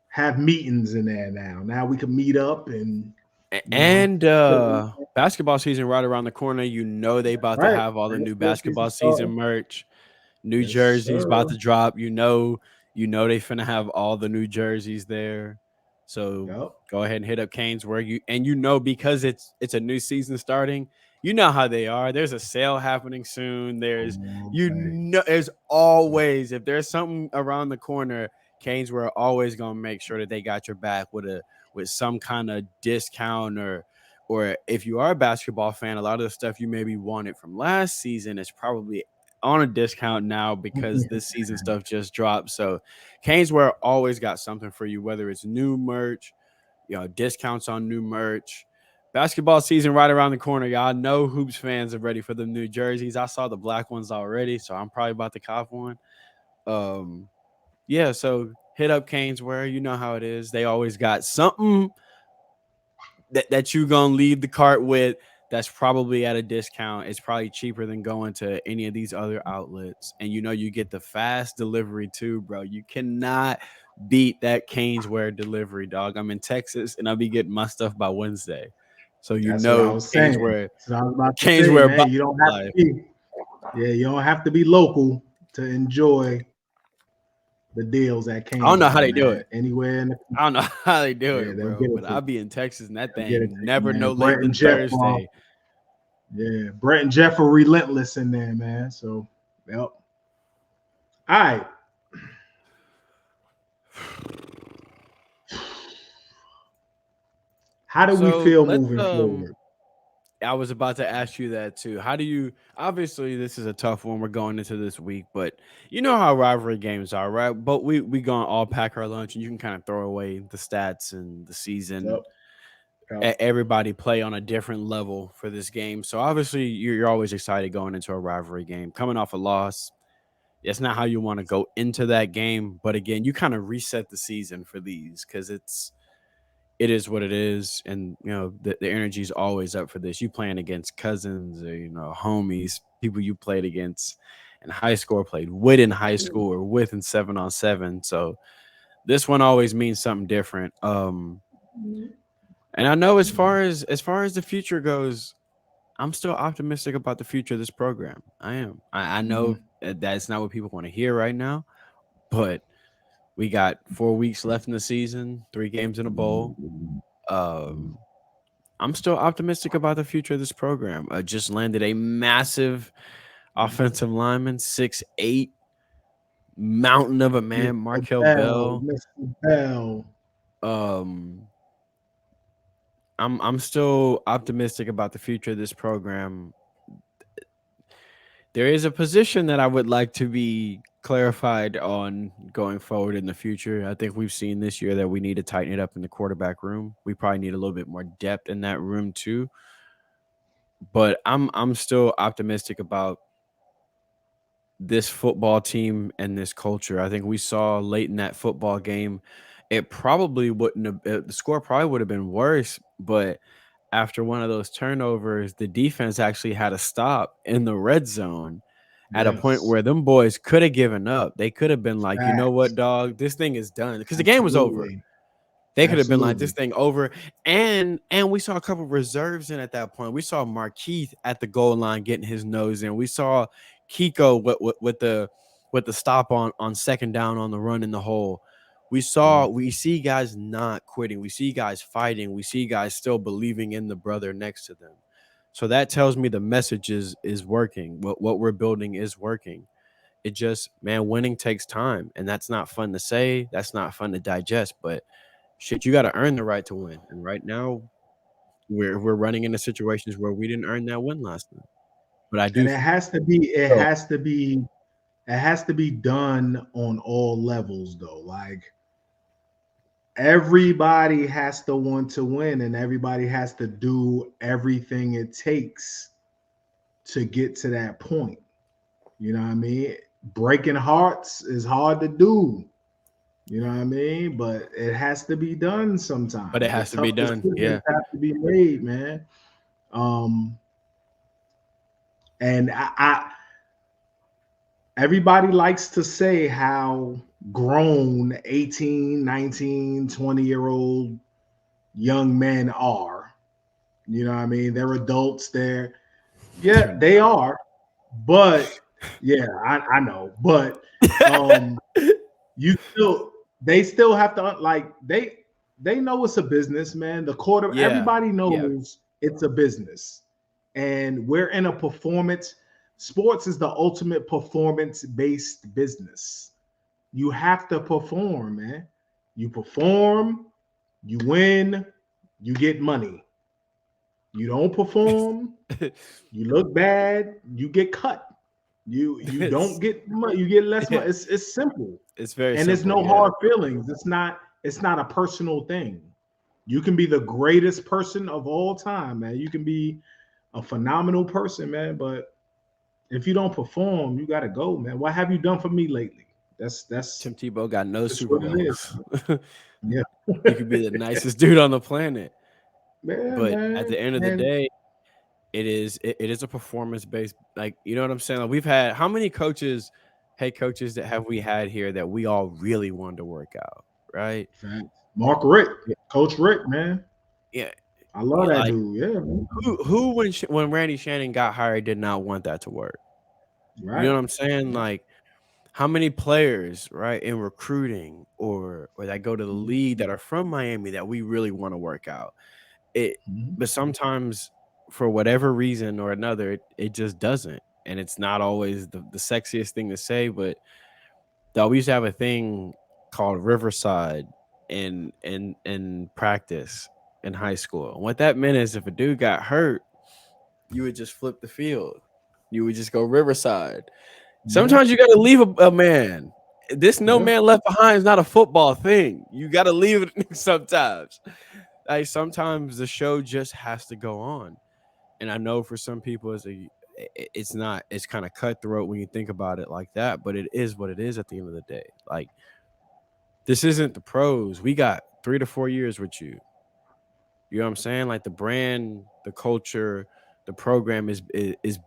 have meetings in there now. Now we can meet up and basketball season right around the corner. They about to have all the new basketball season merch. New jerseys about to drop. They finna have all the new jerseys there. So go ahead and hit up Caneswear. Because it's a new season starting. You know how they are. There's a sale happening soon. There's always, if there's something around the corner, Caneswear always gonna make sure that they got your back with some kind of discount or if you are a basketball fan, a lot of the stuff you maybe wanted from last season is probably on a discount now because this season stuff just dropped. So Caneswear always got something for you, whether it's new merch, discounts on new merch. Basketball season right around the corner. Y'all know Hoops fans are ready for the new jerseys. I saw the black ones already, so I'm probably about to cop one. So hit up Caneswear. You know how it is. They always got something that you gonna leave the cart with that's probably at a discount. It's probably cheaper than going to any of these other outlets. And you get the fast delivery too, bro. You cannot beat that Caneswear delivery, dog. I'm in Texas and I'll be getting my stuff by Wednesday. So Caneswear. Man, you don't have to be. Yeah, you don't have to be local to enjoy the deals at Caneswear. I don't know how they do it. Anywhere. I don't know how they do it, bro. But I'll be in Texas and that thing never no later than Thursday. Yeah, Brett and Jeff are relentless in there, man. So, yep. All right. How do we So feel let's moving forward? I was about to ask you that too. How do you obviously this is a tough one we're going into this week, but you know how rivalry games are, right? But we gonna all pack our lunch and you can kind of throw away the stats and the season. Yep. Yep. Everybody play on a different level for this game. So obviously you're always excited going into a rivalry game. Coming off a loss, it's not how you want to go into that game. But again, you kind of reset the season for these because it is what it is, and you know the energy is always up for this. You playing against cousins or homies, people you played against in high school, or played with in high school, or with in 7-on-7. So this one always means something different. And I know as far as the future goes, I'm still optimistic about the future of this program. I am. I know that's not what people want to hear right now, but we got 4 weeks left in the season, 3 games in a bowl. I'm still optimistic about the future of this program. I just landed a massive offensive lineman, 6'8", mountain of a man, Markel Bell. Mr. Bell. I'm still optimistic about the future of this program. There is a position that I would like to be clarified on going forward in the future. I think we've seen this year that we need to tighten it up in the quarterback room. We probably need a little bit more depth in that room too. But I'm still optimistic about this football team and this culture. I think we saw late in that football game, it probably wouldn't have, the score probably would have been worse, but after one of those turnovers, the defense actually had to stop in the red zone at a point Yes. where them boys could have given up. They could have been like, you know what, Facts. dog, this thing is done because the game was over. Absolutely. They could have been like, Absolutely. this thing over. And we saw a couple of reserves in at that point. We saw Markeith at the goal line getting his nose in. We saw Kiko with the stop on second down on the run in the hole. We see guys not quitting. We see guys fighting. We see guys still believing in the brother next to them. So that tells me the message is working. What we're building is working. It just, man, winning takes time. And that's not fun to say. That's not fun to digest. But shit, you got to earn the right to win. And right now, we're running into situations where we didn't earn that win last night. But I do. And it has to be done on all levels though. Like everybody has to want to win and everybody has to do everything it takes to get to that point. You know what I mean? Breaking hearts is hard to do. You know what I mean? But it has to be done sometimes. But it has to be done. Yeah. Have to be made, man. And I everybody likes to say how grown 18, 19, 20-year-old young men are. You know what I mean? They're adults. They are. But yeah, I know. But they still have to they know it's a business, man. Everybody knows it's a business. And we're in a performance. Sports is the ultimate performance-based business. You have to perform, man. You perform, you win, you get money. You don't perform, you look bad, you get cut. You don't get money, you get less money. It's simple. It's very and simple, it's no hard feelings. It's not a personal thing. You can be the greatest person of all time, man. You can be a phenomenal person, man. But if you don't perform, you gotta go, man. What have you done for me lately? That's Tim Tebow got no Super Bowls. Yeah. You could be the nicest dude on the planet. But man, at the end of the day, it is a performance-based, like, you know what I'm saying? Like, we've had how many coaches that have we had here that we all really wanted to work out, right? Mark Rick, Coach Rick, man. Yeah. I love that dude. Yeah, man. Who when Randy Shannon got hired did not want that to work? Right. You know what I'm saying? Like, how many players, right, in recruiting or that go to the league that are from Miami that we really want to work out? But sometimes for whatever reason or another, it just doesn't. And it's not always the sexiest thing to say, but though we used to have a thing called Riverside in practice. in high school. And what that meant is if a dude got hurt, you would just flip the field. You would just go Riverside. Sometimes you got to leave a man. This no man left behind is not a football thing. You got to leave it sometimes. Like sometimes the show just has to go on. And I know for some people it's kind of cutthroat when you think about it like that, but it is what it is at the end of the day. Like this isn't the pros. We got 3 to 4 years with you. You know what I'm saying? Like the brand, the culture, the program is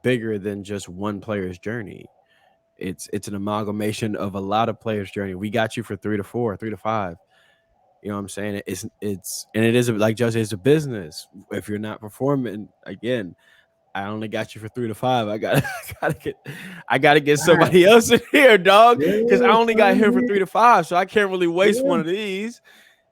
bigger than just one player's journey. It's an amalgamation of a lot of players' journey. We got you for 3 to 4, 3 to 5. You know what I'm saying? It is like Joe said, it's a business. If you're not performing, again, I only got you for 3 to 5. I gotta get somebody else in here, dog. Because I only got here for 3 to 5, so I can't really waste one of these.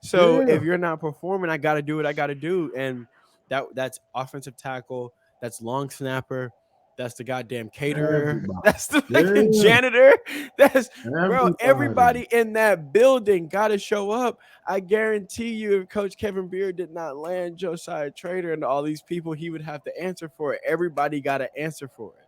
So if you're not performing, I gotta do what I gotta do. And that's offensive tackle, that's long snapper, that's the goddamn caterer, that's the fucking janitor. That's everybody in that building gotta show up. I guarantee you, if Coach Kevin Beard did not land Josiah Trader and all these people, he would have to answer for it. Everybody got to answer for it.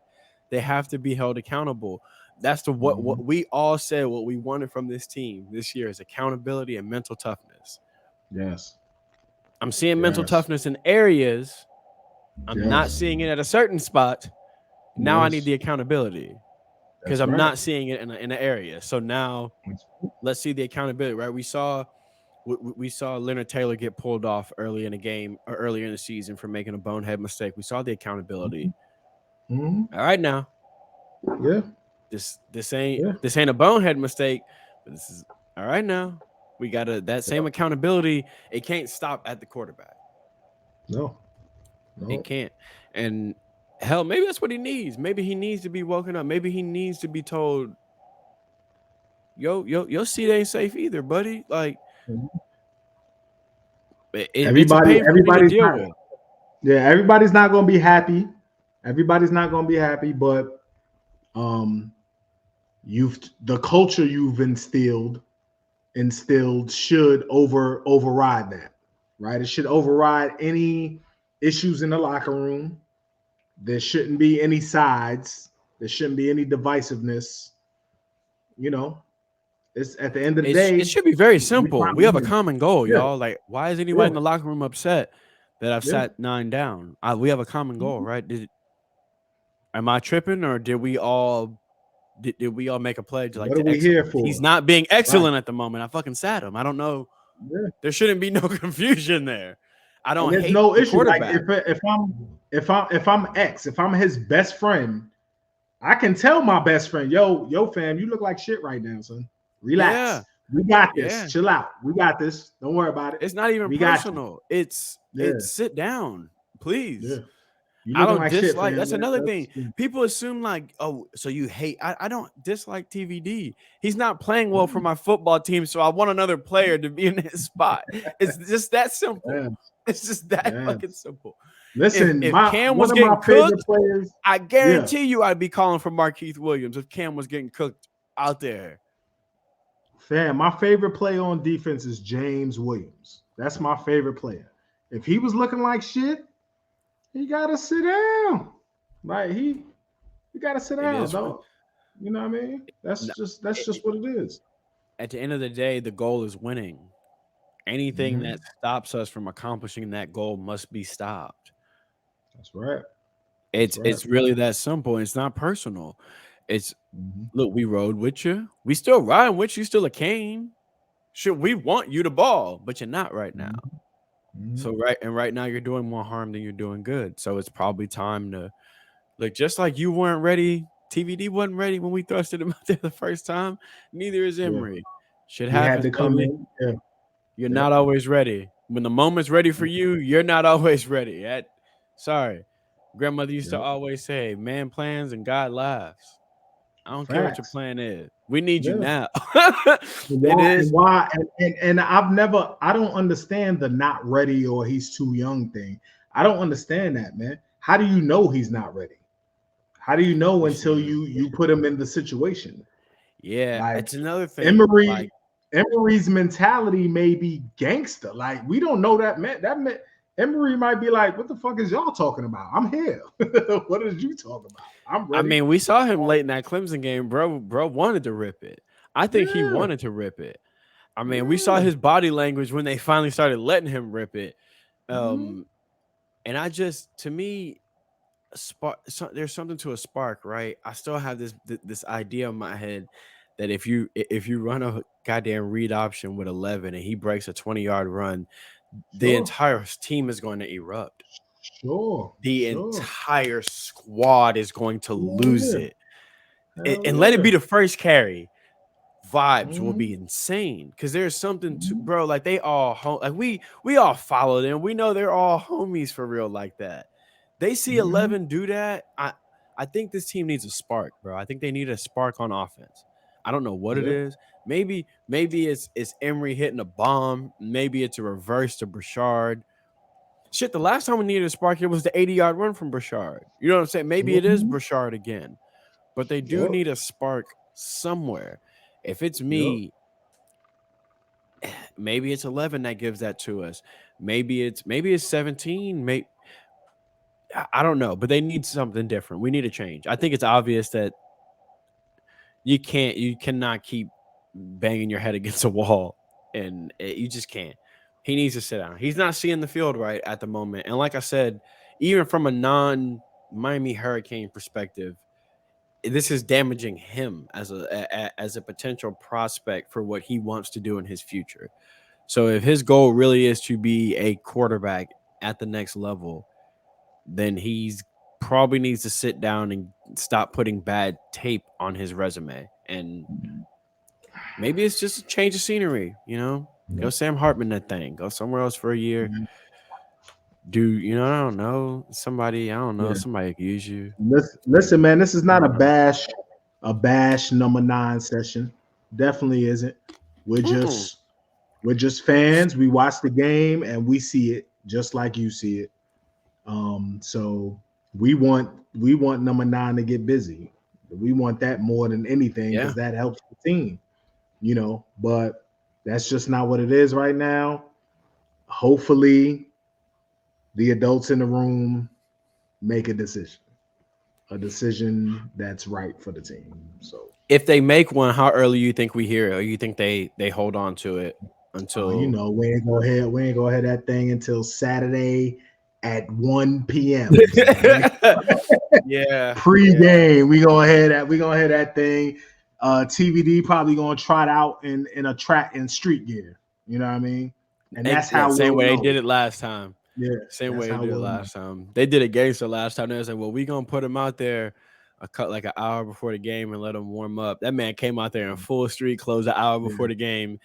They have to be held accountable. That's what we all said. What we wanted from this team this year is accountability and mental toughness. Yes, I'm seeing mental toughness in areas. I'm not seeing it at a certain spot. Now I need the accountability because I'm not seeing it in an area. So now let's see the accountability, right? We saw Leonard Taylor get pulled off early in the game or earlier in the season for making a bonehead mistake. We saw the accountability. All right, now, this ain't a bonehead mistake, but this is all right now. We got that same accountability. It can't stop at the quarterback. No, it can't. And hell, maybe that's what he needs. Maybe he needs to be woken up. Maybe he needs to be told, your seat ain't safe either, buddy. Like everybody's not going to be happy. Everybody's not going to be happy, but the culture you've instilled should override that, right? It should override any issues in the locker room. There shouldn't be any sides. There shouldn't be any divisiveness. You know, it's at the end of the day. It should be very simple. We have a common goal, y'all. Like, why is anybody in the locker room upset that I've sat 9 down? We have a common goal, right? Am I tripping, or did we all make a pledge? Like, what are we here for? He's not being excellent at the moment. I fucking sat him. I don't know. There shouldn't be no confusion there. I don't. There's no issue. Like if I'm his best friend, I can tell my best friend, yo, fam, you look like shit right now, son. Relax. Yeah. We got this. Yeah. Chill out. We got this. Don't worry about it. It's not even personal. It's sit down, please. Yeah. I don't dislike. That's another thing. People assume like, oh, so you hate. I don't dislike TVD. He's not playing well for my football team, so I want another player to be in his spot. It's just that simple. Yeah. It's just that fucking simple. Listen, if Cam was getting cooked, I guarantee you I'd be calling for Markeith Williams if Cam was getting cooked out there. Fam, my favorite play on defense is James Williams. That's my favorite player. If he was looking like shit, he gotta sit down. Like he gotta sit down, dog. You know what I mean? That's just what it is. At the end of the day, the goal is winning. Anything that stops us from accomplishing that goal must be stopped. That's right. It's really that simple. It's not personal. It's look, we rode with you. We still riding with you. Still a cane. Sure, we want you to ball, but you're not right now. So right now you're doing more harm than you're doing good. So it's probably time to look. Just like you weren't ready, TVD wasn't ready when we thrusted him out there the first time. Neither is Emory. Shit happens. Had to come in. Yeah. You're not always ready. When the moment's ready for you, you're not always ready. Sorry. Grandmother used to always say, man plans and God laughs. I don't care what your plan is. We need you now. It is. Why? And I don't understand the not ready or he's too young thing. I don't understand that, man. How do you know he's not ready? How do you know until you put him in the situation? Yeah, it's another thing. Emory's mentality may be gangster. Like we don't know that man. Emery might be like, "What the fuck is y'all talking about? I'm here. What did you talk about? I'm ready." I mean, we saw him late in that Clemson game, bro. Bro wanted to rip it. I think he wanted to rip it. I mean, we saw his body language when they finally started letting him rip it. And I just, to me, there's something to a spark, right? I still have this idea in my head that if you run a goddamn read option with 11 and he breaks a 20-yard run, the entire team is going to erupt. The entire squad is going to lose it. And let it be the first carry. Vibes will be insane because there's something to, bro, like they all like we all follow them. We know they're all homies for real like that. They see 11 do that. I think this team needs a spark, bro. I think they need a spark on offense. I don't know what it is. Maybe it's Emery hitting a bomb. Maybe it's a reverse to Brashard. Shit, the last time we needed a spark, it was the 80-yard run from Brashard. You know what I'm saying? Maybe it is Brashard again. But they do need a spark somewhere. If it's me, maybe it's 11 that gives that to us. Maybe it's 17. I don't know, but they need something different. We need a change. I think it's obvious that you cannot keep banging your head against a wall, and you just can't. He needs to sit down. He's not seeing the field right at the moment. And like I said, even from a non-Miami Hurricane perspective, this is damaging him as a potential prospect for what he wants to do in his future. So if his goal really is to be a quarterback at the next level, then he's probably needs to sit down and stop putting bad tape on his resume. And maybe it's just a change of scenery, you know? Go Sam Hartman that thing. Go somewhere else for a year. I don't know. Somebody could use you. Listen, man, this is not a bash number 9 session. Definitely isn't. We're just fans. We watch the game and we see it just like you see it. So we want number 9 to get busy. We want that more than anything because that helps the team, you know, but that's just not what it is right now. Hopefully the adults in the room make a decision that's right for the team. So if they make one, how early you think we hear it, or you think they hold on to it until we ain't gonna hear that thing until Saturday at 1 p.m. Pre-game. We gonna hear that thing. TVD probably gonna trot out in a track in street gear. You know what I mean? And that's how same way they did it last time. Yeah, same way they did it last time. They did it gangster last time. They was like, well, we gonna put him out there like an hour before the game and let him warm up. That man came out there in full street clothes an hour before the game.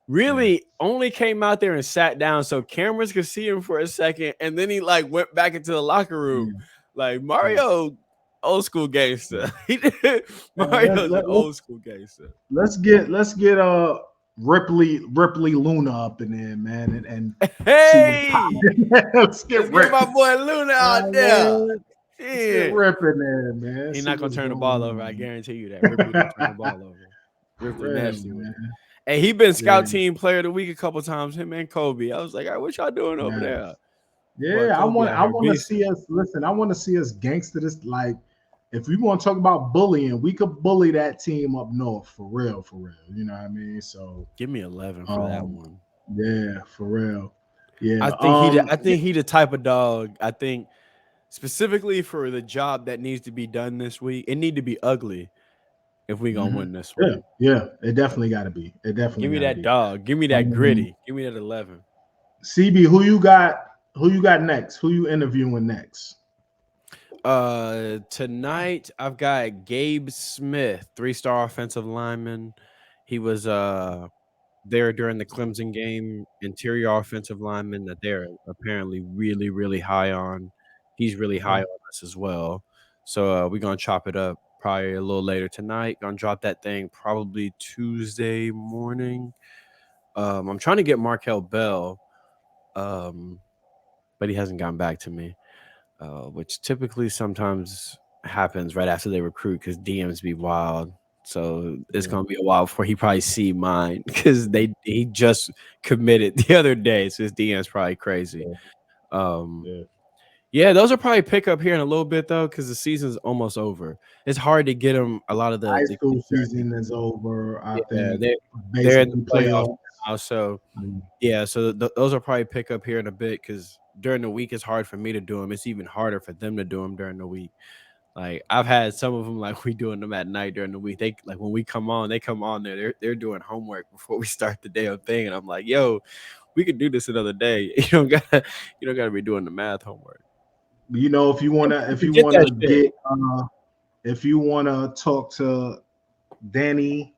Really only came out there and sat down so cameras could see him for a second, and then he like went back into the locker room. Like Mario, old school gangster. He did. Mario's an old school gangster. Let's get Ripley Luna up in there, man, and hey, let's get my boy Luna out there. Let's get Rip in there, man. He's not gonna turn the ball over. I guarantee you that. Ripley gonna turn the ball over. Ripley nasty, man. And he been scout team player of the week a couple times. Him and Kobe. I was like, all right, what y'all doing over there? Yeah, I want to see us. Listen, I want to see us gangster this. Like, if we want to talk about bullying, we could bully that team up north for real. You know what I mean? So give me 11 for that one. Yeah, for real. Yeah, I think he the type of dog. I think specifically for the job that needs to be done this week, it need to be ugly. If we gonna win this one, yeah, it definitely got to be. It definitely give me that dog. Give me that gritty. Give me that 11. CB, who you got next? Who you interviewing next? Tonight I've got Gabe Smith, 3-star offensive lineman. He was there during the Clemson game, interior offensive lineman that they're apparently really, really high on. He's really high on us as well. So we're gonna chop it up probably a little later tonight. Gonna drop that thing probably Tuesday morning. I'm trying to get Markel Bell, but he hasn't gotten back to me, which typically sometimes happens right after they recruit because DMs be wild. So it's gonna be a while before he probably see mine because he just committed the other day, so his DM's probably crazy. Yeah, those will probably pick up here in a little bit though, because the season's almost over. It's hard to get them. A lot of the high school season is over. I think they're in the basically playoffs now. So so those will probably pick up here in a bit because during the week it's hard for me to do them. It's even harder for them to do them during the week. Like I've had some of them like we doing them at night during the week. They like when we come on, they're doing homework before we start the damn thing, and I'm like, yo, we could do this another day. You don't gotta be doing the math homework. You know, if you wanna talk to Danny,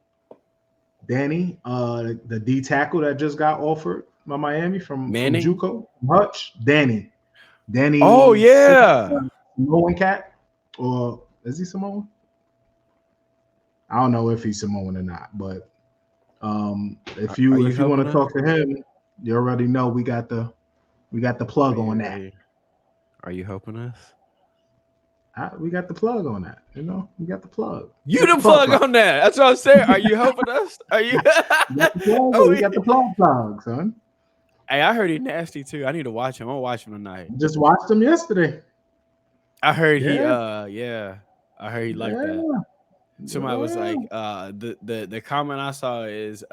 the D tackle that just got offered by Miami from JUCO, Hutch, Danny. Oh yeah, Samoan cat, or is he Samoan? I don't know if he's Samoan or not, but if you want to talk to him, you already know we got the plug on that. Are you helping us? We got the plug on that. You know, we got the plug. You the plug on that. That's what I'm saying. Are you helping us? Are you? We got the plug, son. Hey, I heard he nasty too. I need to watch him. I'll watch him tonight. Just watched him yesterday. I heard I heard he liked that. Somebody was like, the comment I saw is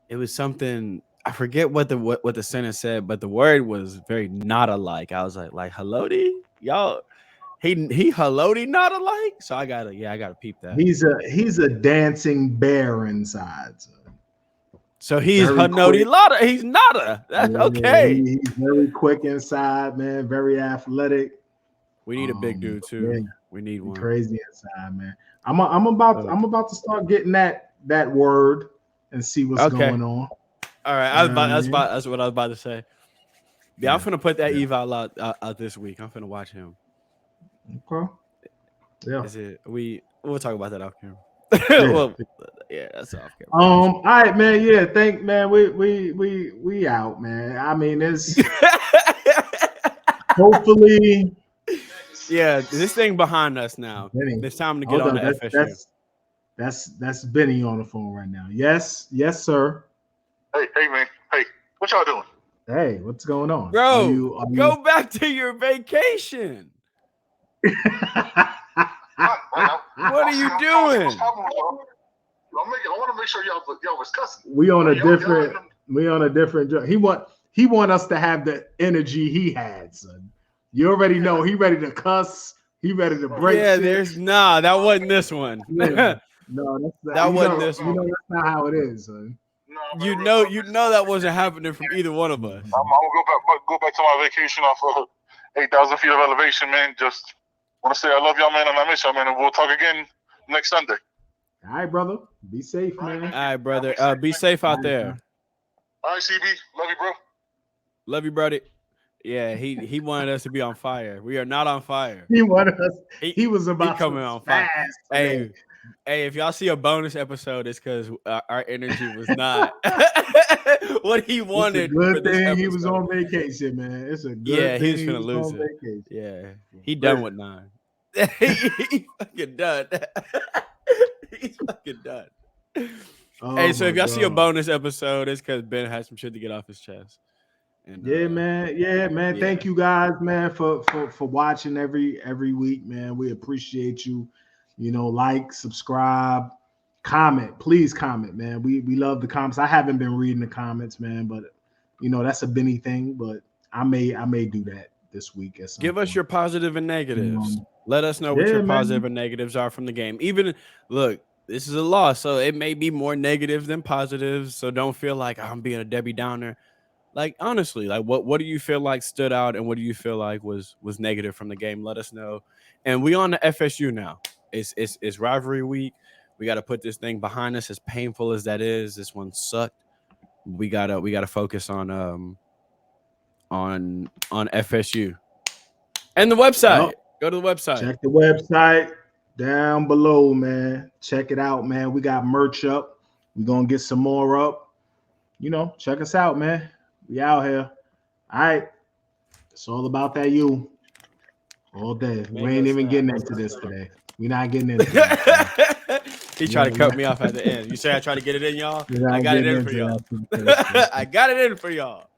it was something. I forget what the sentence said, but the word was very not alike. I was like hello-de? Y'all, he hello-de not alike? So I gotta peep that. He's a dancing bear inside. So he's hello-de lotta. He's nada. That's okay. He's very quick inside, man. Very athletic. We need a big dude too. Man, we need one. Crazy inside, man. I'm about to start getting that word and see what's going on. All right, that's what I was about to say. Yeah, I'm finna put that eval out this week. I'm finna watch him. Okay. Yeah. We'll talk about that off camera. That's off camera. All right, man. Yeah, man. We out, man. I mean, it's hopefully. Yeah, this thing behind us now. Benny. It's time to get on the FSU. That's Benny on the phone right now. Yes, sir. Hey, man. Hey, what y'all doing? Hey, what's going on? Bro, go back to your vacation. What are you doing? I want to make sure y'all was cussing. We on a different. He want us to have the energy he had, son. You already know he ready to cuss. He ready to break. Yeah, that wasn't this one. Yeah. No, that wasn't this one. You know that's not how it is, son. No, you know that wasn't happening from either one of us. I'm gonna go back to my vacation off of 8,000 feet of elevation, man. Just want to say I love y'all, man, and I miss y'all, man. And we'll talk again next Sunday. All right, brother. Be safe, man. All right, brother. Be safe out there. All right, CB. Love you, bro. Love you, brother. Yeah, he wanted us to be on fire. We are not on fire. He wanted us. He was about coming on fire. Hey, if y'all see a bonus episode, it's because our energy was not what he wanted. It's a good thing he was on vacation, man. It's a good thing he was gonna lose it. Vacation. Yeah, he done with 9. He fucking done. He's fucking done. Hey, so if y'all see a bonus episode, it's because Ben has some shit to get off his chest. And, man. Yeah. Thank you guys, man, for watching every week, man. We appreciate you. You know, like, subscribe, comment. Please comment, man. We love the comments. I haven't been reading the comments, man, but you know that's a Benny thing. But I may do that this week. Give us your positive and negatives. Let us know what your positive and negatives are from the game. Even look, this is a loss, so it may be more negatives than positives. So don't feel like I'm being a Debbie Downer. Like honestly, like what do you feel like stood out, and what do you feel like was negative from the game? Let us know. And we on the FSU now. It's rivalry week. We got to put this thing behind us. As painful as that is, this one sucked. We gotta focus on FSU and the website. Go to the website. Check the website down below, man. Check it out, man. We got merch up. We're gonna get some more up. You know, check us out, man. We out here. All right. It's all about that you all day. We ain't even getting into this today. We're not getting into it. He tried to cut me off at the end. You say I tried to get it in, y'all? I got it in for y'all. I got it in for y'all.